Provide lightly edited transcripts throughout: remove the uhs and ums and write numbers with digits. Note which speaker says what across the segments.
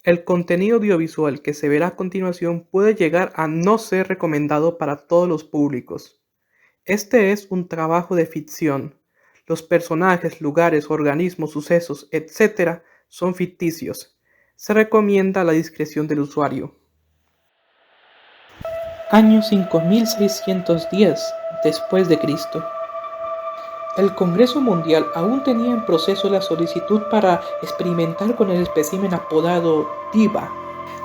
Speaker 1: El contenido audiovisual que se verá a continuación puede llegar a no ser recomendado para todos los públicos. Este es un trabajo de ficción. Los personajes, lugares, organismos, sucesos, etc. son ficticios. Se recomienda la discreción del usuario. Año 5610 después de Cristo. El Congreso Mundial aún tenía en proceso la solicitud para experimentar con el espécimen apodado Diva.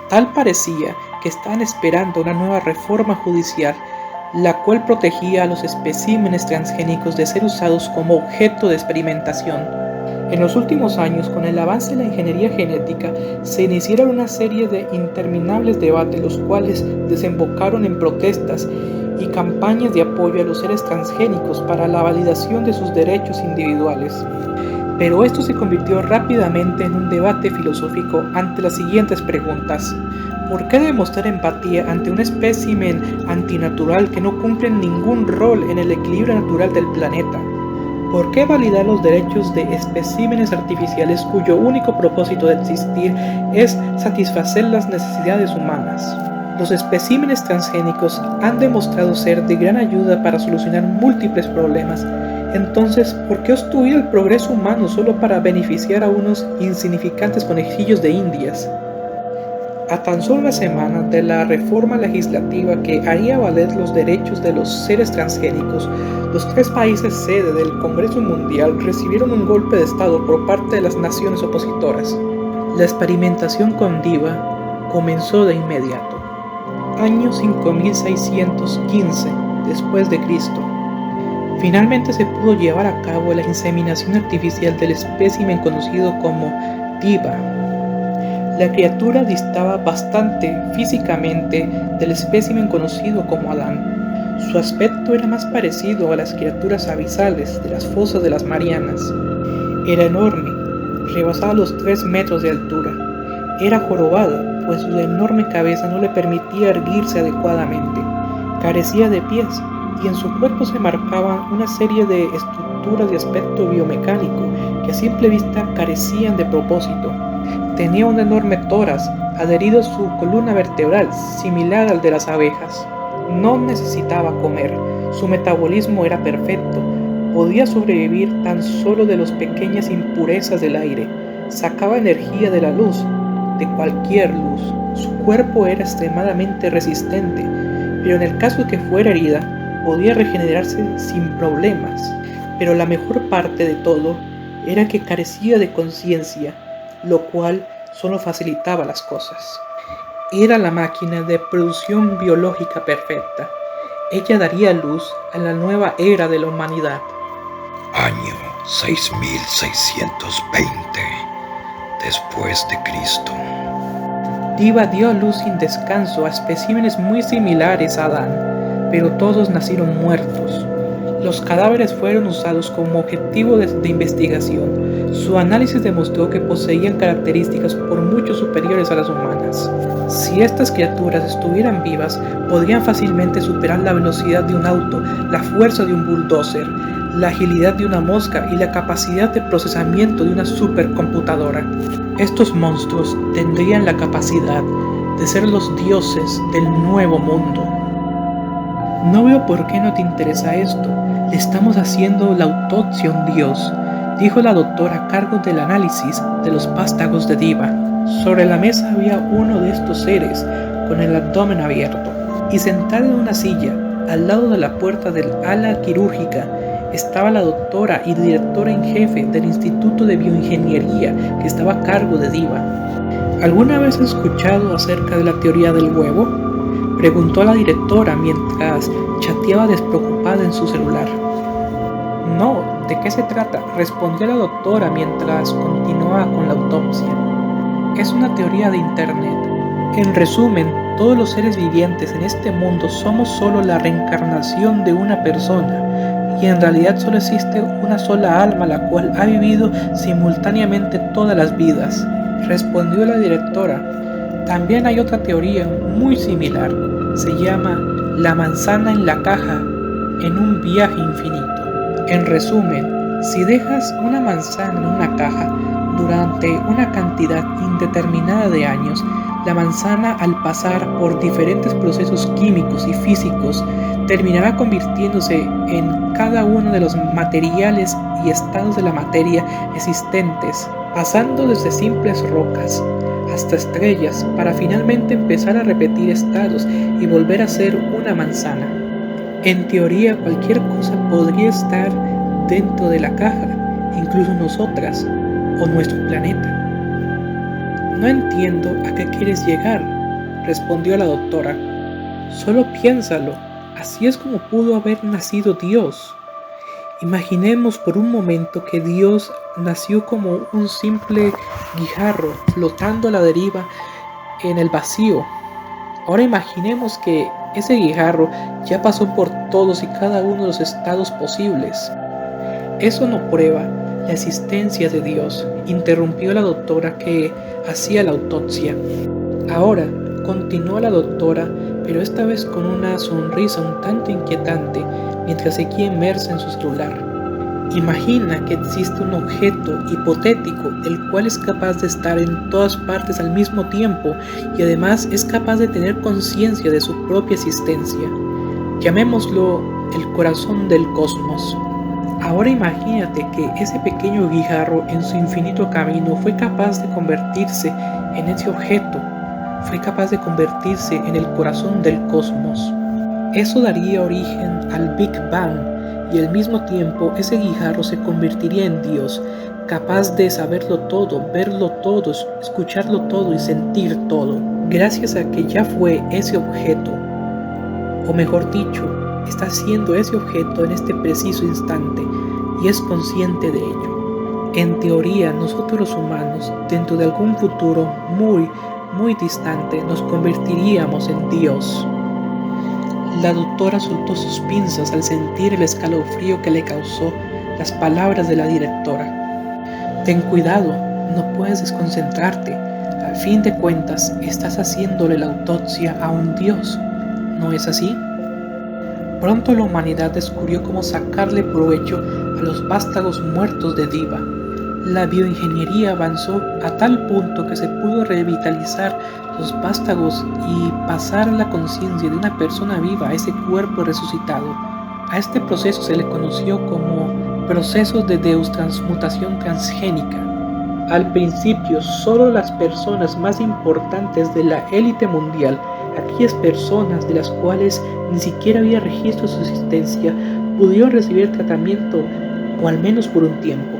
Speaker 1: Tal parecía que estaban esperando una nueva reforma judicial, la cual protegía a los especímenes transgénicos de ser usados como objeto de experimentación. En los últimos años, con el avance de la ingeniería genética, se iniciaron una serie de interminables debates, los cuales desembocaron en protestas y campañas de apoyo a los seres transgénicos para la validación de sus derechos individuales. Pero esto se convirtió rápidamente en un debate filosófico ante las siguientes preguntas. ¿Por qué demostrar empatía ante un espécimen antinatural que no cumple ningún rol en el equilibrio natural del planeta? ¿Por qué validar los derechos de especímenes artificiales cuyo único propósito de existir es satisfacer las necesidades humanas? Los especímenes transgénicos han demostrado ser de gran ayuda para solucionar múltiples problemas. Entonces, ¿por qué obstruir el progreso humano solo para beneficiar a unos insignificantes conejillos de indias? A tan solo una semana de la reforma legislativa que haría valer los derechos de los seres transgénicos, los 3 países sede del Congreso Mundial recibieron un golpe de Estado por parte de las naciones opositoras. La experimentación con Diva comenzó de inmediato. Año 5615 después de Cristo. Finalmente se pudo llevar a cabo la inseminación artificial del espécimen conocido como Diva. La criatura distaba bastante físicamente del espécimen conocido como Adán. Su aspecto era más parecido a las criaturas abisales de las fosas de las Marianas. Era enorme, rebasaba los 3 metros de altura. Era jorobada, pues su enorme cabeza no le permitía erguirse adecuadamente. Carecía de pies, y en su cuerpo se marcaban una serie de estructuras de aspecto biomecánico que a simple vista carecían de propósito. Tenía un enorme tórax adherido a su columna vertebral, similar al de las abejas. No necesitaba comer, su metabolismo era perfecto, podía sobrevivir tan solo de las pequeñas impurezas del aire, sacaba energía de la luz, de cualquier luz. Su cuerpo era extremadamente resistente, pero en el caso de que fuera herida, podía regenerarse sin problemas. Pero la mejor parte de todo era que carecía de conciencia, lo cual solo facilitaba las cosas. Era la máquina de producción biológica perfecta. Ella daría luz a la nueva era de la humanidad.
Speaker 2: Año 6620 después de Cristo.
Speaker 1: Diva dio a luz sin descanso a especímenes muy similares a Adán, pero todos nacieron muertos. Los cadáveres fueron usados como objetivo de investigación. Su análisis demostró que poseían características por mucho superiores a las humanas. Si estas criaturas estuvieran vivas, podrían fácilmente superar la velocidad de un auto, la fuerza de un bulldozer, la agilidad de una mosca y la capacidad de procesamiento de una supercomputadora. Estos monstruos tendrían la capacidad de ser los dioses del nuevo mundo. No veo por qué no te interesa esto. Le estamos haciendo la autopsia a un dios, dijo la doctora a cargo del análisis de los vástagos de Diva. Sobre la mesa había uno de estos seres con el abdomen abierto, y sentada en una silla al lado de la puerta del ala quirúrgica estaba la doctora y directora en jefe del Instituto de Bioingeniería que estaba a cargo de Diva. ¿Alguna vez has escuchado acerca de la teoría del huevo?, preguntó la directora mientras chateaba despreocupada en su celular. No, ¿de qué se trata?, respondió la doctora mientras continuaba con la autopsia. Es una teoría de internet. En resumen, todos los seres vivientes en este mundo somos solo la reencarnación de una persona, y en realidad solo existe una sola alma la cual ha vivido simultáneamente todas las vidas, respondió la directora. También hay otra teoría muy similar, se llama la manzana en la caja en un viaje infinito. En resumen, si dejas una manzana en una caja, durante una cantidad indeterminada de años, la manzana, al pasar por diferentes procesos químicos y físicos, terminará convirtiéndose en cada uno de los materiales y estados de la materia existentes, pasando desde simples rocas hasta estrellas, para finalmente empezar a repetir estados y volver a ser una manzana. En teoría, cualquier cosa podría estar dentro de la caja, incluso nosotras o nuestro planeta. No entiendo a qué quieres llegar, respondió la doctora. Solo piénsalo, así es como pudo haber nacido Dios. Imaginemos por un momento que Dios nació como un simple guijarro flotando a la deriva en el vacío. Ahora imaginemos que ese guijarro ya pasó por todos y cada uno de los estados posibles. Eso no prueba la existencia de Dios, interrumpió la doctora que hacía la autopsia. Ahora, continuó la doctora, pero esta vez con una sonrisa un tanto inquietante, mientras seguía inmersa en su celular. Imagina que existe un objeto hipotético, el cual es capaz de estar en todas partes al mismo tiempo y además es capaz de tener conciencia de su propia existencia. Llamémoslo el corazón del cosmos. Ahora imagínate que ese pequeño guijarro en su infinito camino fue capaz de convertirse en ese objeto, fue capaz de convertirse en el corazón del cosmos. Eso daría origen al Big Bang y al mismo tiempo ese guijarro se convertiría en Dios, capaz de saberlo todo, verlo todo, escucharlo todo y sentir todo, gracias a que ya fue ese objeto, o mejor dicho, está siendo ese objeto en este preciso instante y es consciente de ello. En teoría, nosotros los humanos, dentro de algún futuro muy distante, nos convertiríamos en Dios. La doctora soltó sus pinzas al sentir el escalofrío que le causó las palabras de la directora. Ten cuidado, no puedes desconcentrarte. Al fin de cuentas, estás haciéndole la autopsia a un Dios, ¿no es así? Pronto la humanidad descubrió cómo sacarle provecho a los vástagos muertos de Diva. La bioingeniería avanzó a tal punto que se pudo revitalizar los vástagos y pasar la conciencia de una persona viva a ese cuerpo resucitado. A este proceso se le conoció como procesos de deutransmutación transgénica. Al principio, solo las personas más importantes de la élite mundial, aquellas personas de las cuales ni siquiera había registro de su existencia, pudieron recibir tratamiento, o al menos por un tiempo.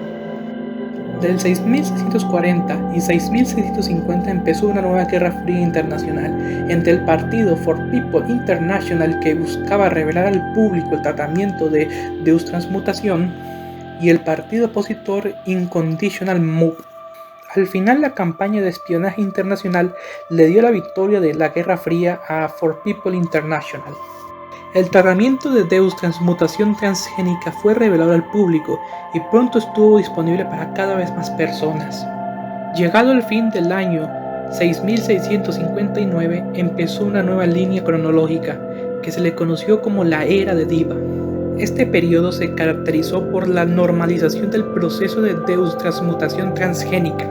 Speaker 1: Del 6640 y 6650 empezó una nueva guerra fría internacional entre el partido For People International, que buscaba revelar al público el tratamiento de deutransmutación, y el partido opositor Unconditional Move. Al final, la campaña de espionaje internacional le dio la victoria de la Guerra Fría a For People International. El tratamiento de deutransmutación transgénica fue revelado al público y pronto estuvo disponible para cada vez más personas. Llegado el fin del año 6659, empezó una nueva línea cronológica que se le conoció como la Era de Diva. Este periodo se caracterizó por la normalización del proceso de deutransmutación transgénica.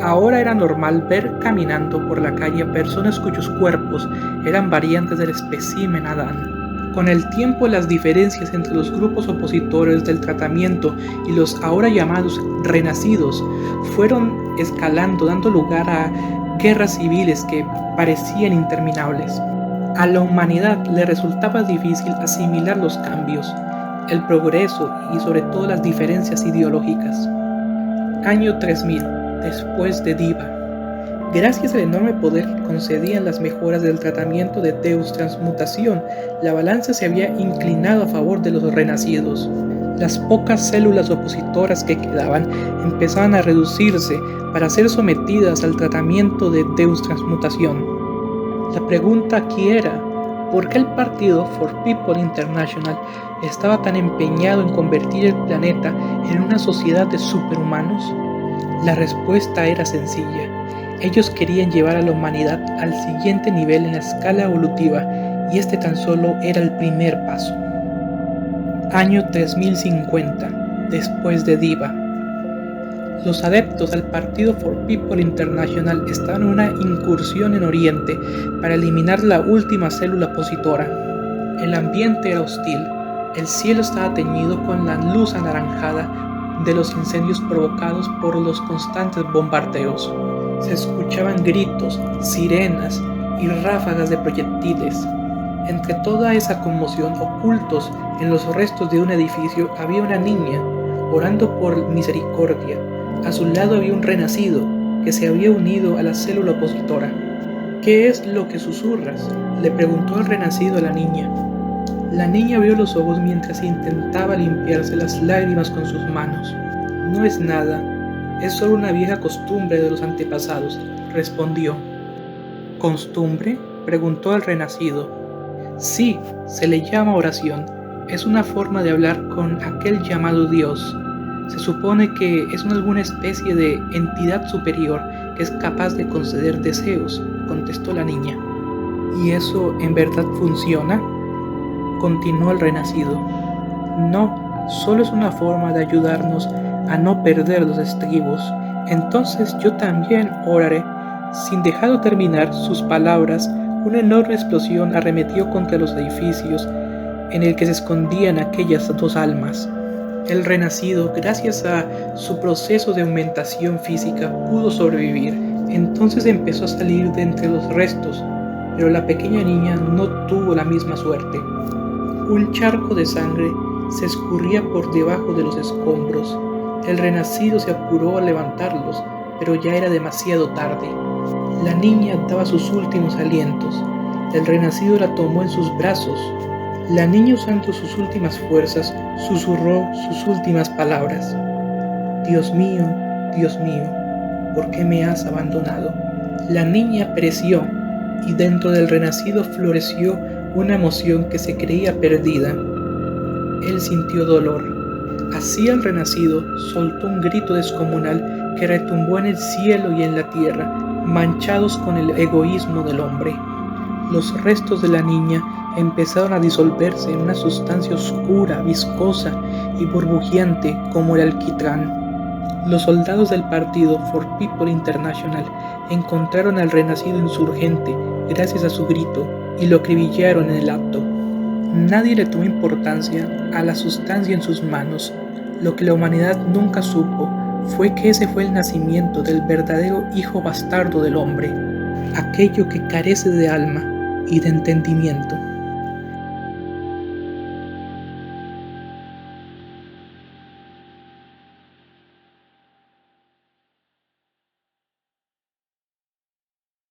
Speaker 1: Ahora era normal ver caminando por la calle a personas cuyos cuerpos eran variantes del espécimen Adán. Con el tiempo, las diferencias entre los grupos opositores del tratamiento y los ahora llamados renacidos fueron escalando, dando lugar a guerras civiles que parecían interminables. A la humanidad le resultaba difícil asimilar los cambios, el progreso y sobre todo las diferencias ideológicas. Año 3000, después de Diva. Gracias al enorme poder que concedían las mejoras del tratamiento de deutransmutación, la balanza se había inclinado a favor de los renacidos. Las pocas células opositoras que quedaban empezaban a reducirse para ser sometidas al tratamiento de deutransmutación. La pregunta aquí era, ¿por qué el partido For People International estaba tan empeñado en convertir el planeta en una sociedad de superhumanos? La respuesta era sencilla. Ellos querían llevar a la humanidad al siguiente nivel en la escala evolutiva, y este tan solo era el primer paso. Año 3050, después de Diva. Los adeptos al Partido for People International estaban en una incursión en Oriente para eliminar la última célula opositora. El ambiente era hostil. El cielo estaba teñido con la luz anaranjada de los incendios provocados por los constantes bombardeos. Se escuchaban gritos, sirenas y ráfagas de proyectiles. Entre toda esa conmoción, ocultos en los restos de un edificio, había una niña orando por misericordia. A su lado había un renacido que se había unido a la célula opositora. «¿Qué es lo que susurras?», le preguntó el renacido a la niña. La niña abrió los ojos mientras intentaba limpiarse las lágrimas con sus manos. «No es nada, es solo una vieja costumbre de los antepasados», respondió. «¿Costumbre?», preguntó el renacido. «Sí, se le llama oración. Es una forma de hablar con aquel llamado Dios. Se supone que es alguna especie de entidad superior que es capaz de conceder deseos», contestó la niña. «¿Y eso en verdad funciona?», continuó el renacido. «No, solo es una forma de ayudarnos a no perder los estribos. Entonces yo también oraré». Sin dejar de terminar sus palabras, una enorme explosión arremetió contra los edificios en el que se escondían aquellas dos almas. El renacido, gracias a su proceso de aumentación física, pudo sobrevivir. Entonces empezó a salir de entre los restos, pero la pequeña niña no tuvo la misma suerte. Un charco de sangre se escurría por debajo de los escombros. El renacido se apuró a levantarlos, pero ya era demasiado tarde. La niña daba sus últimos alientos. El renacido la tomó en sus brazos. La niña, usando sus últimas fuerzas, susurró sus últimas palabras. Dios mío, ¿por qué me has abandonado?». La niña pereció, y dentro del renacido floreció una emoción que se creía perdida. Él sintió dolor. Así el renacido soltó un grito descomunal que retumbó en el cielo y en la tierra, manchados con el egoísmo del hombre. Los restos de la niña empezaron a disolverse en una sustancia oscura, viscosa y burbujeante como el alquitrán. Los soldados del Partido for People International encontraron al renacido insurgente gracias a su grito y lo acribillaron en el acto. Nadie le tomó importancia a la sustancia en sus manos. Lo que la humanidad nunca supo fue que ese fue el nacimiento del verdadero hijo bastardo del hombre, aquello que carece de alma y de entendimiento.